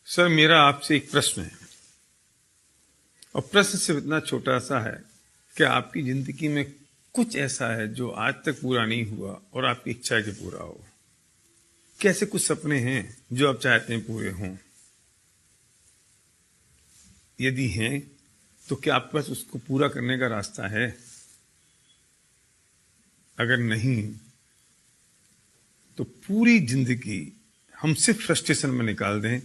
Sir, मेरा आपसे एक प्रश्न है और प्रश्न सिर्फ इतना छोटा सा है कि आपकी जिंदगी में कुछ ऐसा है जो आज तक पूरा नहीं हुआ और आपकी इच्छा है कि पूरा हो। कैसे कुछ सपने हैं जो आप चाहते हैं पूरे हों? यदि हैं तो क्या आपके पास उसको पूरा करने का रास्ता है? अगर नहीं तो पूरी जिंदगी हम सिर्फ फ्रस्ट्रेशन में निकाल दें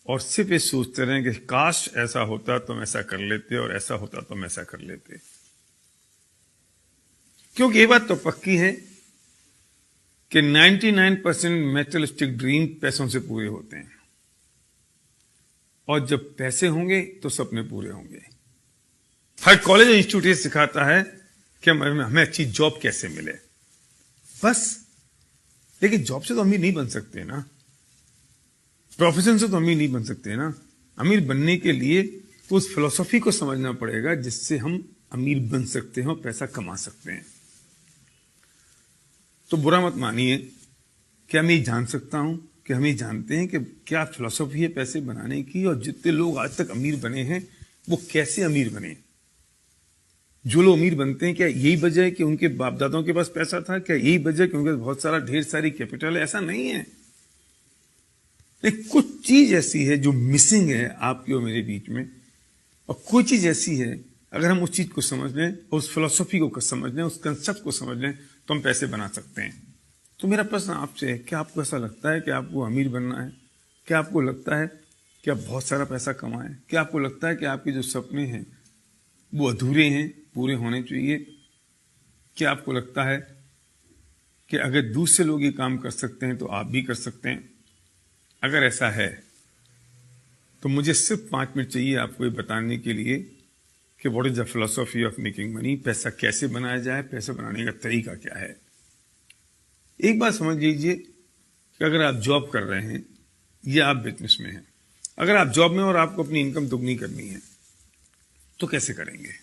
और सिर्फ ये सोचते रहें कि काश ऐसा होता तो हम ऐसा कर लेते और ऐसा होता तो हम ऐसा कर लेते। क्योंकि ये बात तो पक्की है कि 99% मैटेरियलिस्टिक ड्रीम पैसों से पूरे होते हैं और जब पैसे होंगे तो सपने पूरे होंगे। हर कॉलेज और इंस्टीट्यूट ये सिखाता है कि हमें अच्छी जॉब कैसे मिले, बस। लेकिन जॉब से तो अमीर नहीं बन सकते ना, प्रोफेशन से तो अमीर नहीं बन सकते ना। अमीर बनने के लिए तो उस फिलॉसफी को समझना पड़ेगा जिससे हम अमीर बन सकते हैं और पैसा कमा सकते हैं। तो बुरा मत मानिए कि मैं ये जान सकता हूं कि हम ये जानते हैं कि क्या फिलॉसफी है पैसे बनाने की, और जितने लोग आज तक अमीर बने हैं वो कैसे अमीर बने। जो लोग अमीर बनते हैं क्या यही वजह है कि उनके बाप दादाओं के पास पैसा था? क्या यही वजह है कि उनके पास बहुत सारा ढेर सारी कैपिटल है? ऐसा नहीं है। लेकिन कुछ चीज ऐसी है जो मिसिंग है आपकी और मेरे बीच में, और कोई चीज ऐसी है अगर हम उस चीज को समझ लें, उस फिलॉसफी को समझ लें, उस कंसेप्ट को समझ लें तो हम पैसे बना सकते हैं। तो मेरा प्रश्न आपसे है, क्या आपको ऐसा लगता है कि आपको अमीर बनना है? क्या आपको लगता है कि आप बहुत सारा पैसा कमाएं? क्या आपको लगता है कि आपके जो सपने हैं वो अधूरे हैं, पूरे होने चाहिए? क्या आपको लगता है कि अगर दूसरे लोग ये काम कर सकते हैं तो आप भी कर सकते हैं? अगर ऐसा है तो मुझे सिर्फ 5 मिनट चाहिए आपको ये बताने के लिए कि what is the philosophy of making money. पैसा कैसे बनाया जाए, पैसा बनाने का तरीका क्या है। एक बात समझ लीजिए कि अगर आप जॉब कर रहे हैं या आप बिजनेस में हैं, अगर आप जॉब में और आपको अपनी इनकम दुगनी करनी है तो कैसे करेंगे?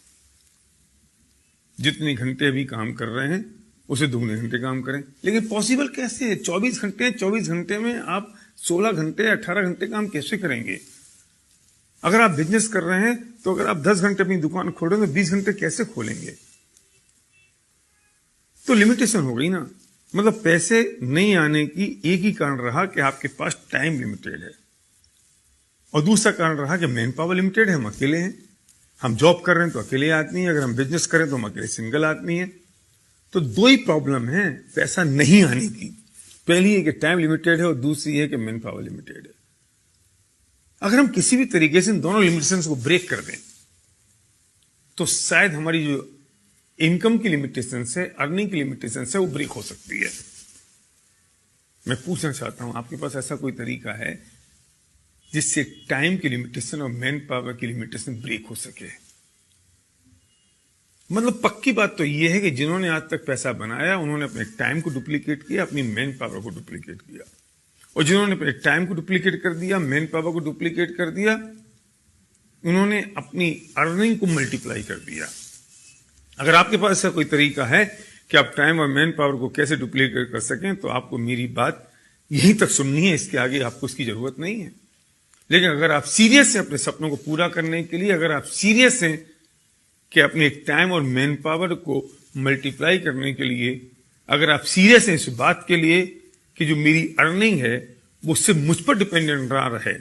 जितने घंटे अभी काम कर रहे हैं उसे दुगने घंटे काम करें। लेकिन पॉसिबल कैसे है? 24 घंटे हैं, 24 घंटे में आप 16 घंटे 18 घंटे काम कैसे करेंगे? अगर आप बिजनेस कर रहे हैं तो अगर आप 10 घंटे अपनी दुकान खोल रहे हैं तो 20 घंटे कैसे खोलेंगे? तो लिमिटेशन हो गई ना। मतलब पैसे नहीं आने की एक ही कारण रहा कि आपके पास टाइम लिमिटेड है, और दूसरा कारण रहा कि मैन पावर लिमिटेड है, हम अकेले हैं। हम जॉब कर रहे हैं तो अकेले आदमी है, अगर हम बिजनेस करें तो हम अकेले सिंगल आदमी है। तो दो ही प्रॉब्लम है पैसा नहीं आने की। पहली है कि टाइम लिमिटेड है और दूसरी है कि मैन पावर लिमिटेड है। अगर हम किसी भी तरीके से इन दोनों लिमिटेशंस को ब्रेक कर दें तो शायद हमारी जो इनकम की लिमिटेशन है, अर्निंग की लिमिटेशन है, वो ब्रेक हो सकती है। मैं पूछना चाहता हूं, आपके पास ऐसा कोई तरीका है जिससे टाइम की लिमिटेशन और मैन पावर की लिमिटेशन ब्रेक हो सके? मतलब पक्की बात तो यह है कि जिन्होंने आज तक पैसा बनाया उन्होंने अपने टाइम को डुप्लीकेट किया, अपनी मैन पावर को डुप्लीकेट किया, और जिन्होंने अपने टाइम को डुप्लीकेट कर दिया, मैन पावर को डुप्लीकेट कर दिया, उन्होंने अपनी अर्निंग को मल्टीप्लाई कर दिया। अगर आपके पास ऐसा कोई तरीका है कि आप टाइम और मैन पावर को कैसे डुप्लीकेट कर सकें तो आपको मेरी बात यहीं तक सुननी है, इसके आगे आपको इसकी जरूरत नहीं है। लेकिन अगर आप सीरियस हैं अपने सपनों को पूरा करने के लिए, अगर आप सीरियस हैं कि अपने टाइम और मैन पावर को मल्टीप्लाई करने के लिए, अगर आप सीरियस हैं इस बात के लिए कि जो मेरी अर्निंग है वो सिर्फ मुझ पर डिपेंडेंट ना रहे।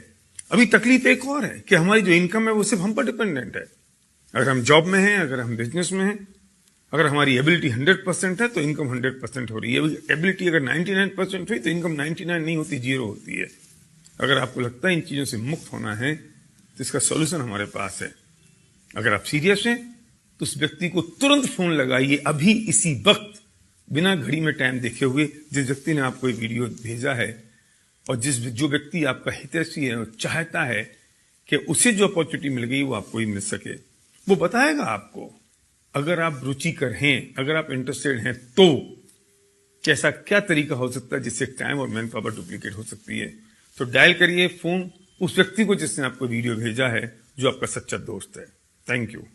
अभी तकलीफ एक और है कि हमारी जो इनकम है वो सिर्फ हम पर डिपेंडेंट है। अगर हम जॉब में हैं, अगर हम बिजनेस में हैं, अगर हमारी एबिलिटी 100% है तो इनकम 100% हो रही है। एबिलिटी अगर 99% हुई तो इनकम 99 नहीं होती, 0 होती है। अगर आपको लगता है इन चीजों से मुक्त होना है तो इसका सॉल्यूशन हमारे पास है। अगर आप सीरियस हैं तो उस व्यक्ति को तुरंत फोन लगाइए, अभी इसी वक्त, बिना घड़ी में टाइम देखे हुए, जिस व्यक्ति ने आपको ये वीडियो भेजा है, और जो व्यक्ति आपका हितैषी है और चाहता है कि उसे जो अपॉर्चुनिटी मिल गई वो आपको ही मिल सके, वो बताएगा आपको। अगर आप रुचिकर हैं, अगर आप इंटरेस्टेड हैं तो कैसा क्या तरीका हो सकता है जिससे टाइम और मैन पावर डुप्लीकेट हो सकती है। तो डायल करिए फोन उस व्यक्ति को जिसने आपको वीडियो भेजा है, जो आपका सच्चा दोस्त है। Thank you.